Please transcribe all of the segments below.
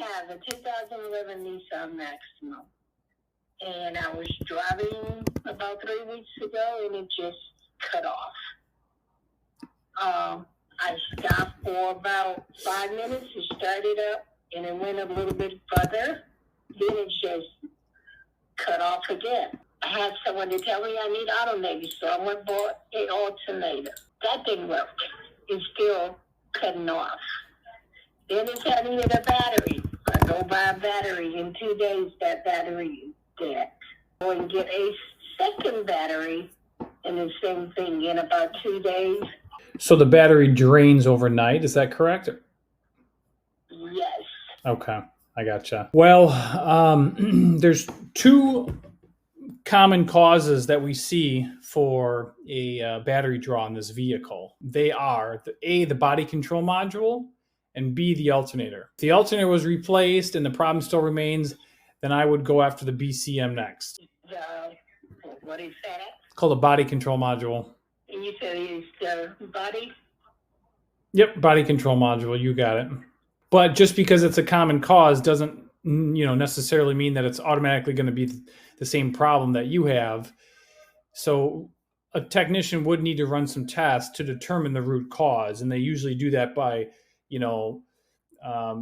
have a 2011 Nissan Maxima, and I was driving about 3 weeks ago, and it just cut off. I stopped for about 5 minutes. It started up, and it went a little bit further. Then it just cut off again. I had someone to tell me I need alternator, so I went and bought an alternator. That didn't work. It's still cutting off. Then it said I needed a battery. I go buy a battery. In 2 days, that battery is dead. Go and get a second battery, and the same thing in about 2 days. So the battery drains overnight, is that correct? Yes. Okay, I gotcha. Well, there's two common causes that we see for a battery draw in this vehicle. They are, A, the body control module, and B, the alternator. If the alternator was replaced and the problem still remains, then I would go after the BCM next. What is that? It's called a body control module. And you said it's the body? Yep, body control module, you got it. But just because it's a common cause doesn't necessarily mean that it's automatically going to be the same problem that you have. So a technician would need to run some tests to determine the root cause, and they usually do that by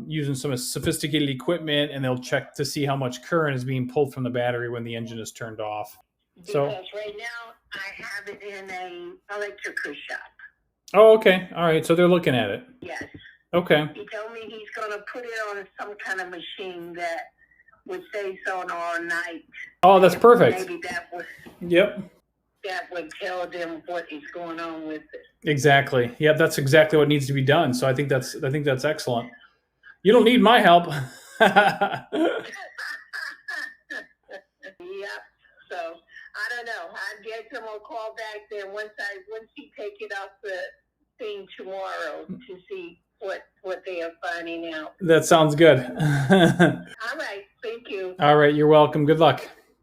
using some sophisticated equipment, and they'll check to see how much current is being pulled from the battery when the engine is turned off. Because right now I have it in an electrical shop. Oh, okay. All right. So they're looking at it. Yes. Okay. He told me he's going to put it on some kind of machine that would stay on all night. Oh, that's perfect. Maybe that would. Yep. That would tell them what is going on with it. Exactly. Yep. That's exactly what needs to be done. So I think that's excellent. You don't need my help. Yep. So I don't know. I guess I'm gonna call back there once he take it off the thing tomorrow to see what they are finding out. That sounds good. All right. Thank you. All right. You're welcome. Good luck.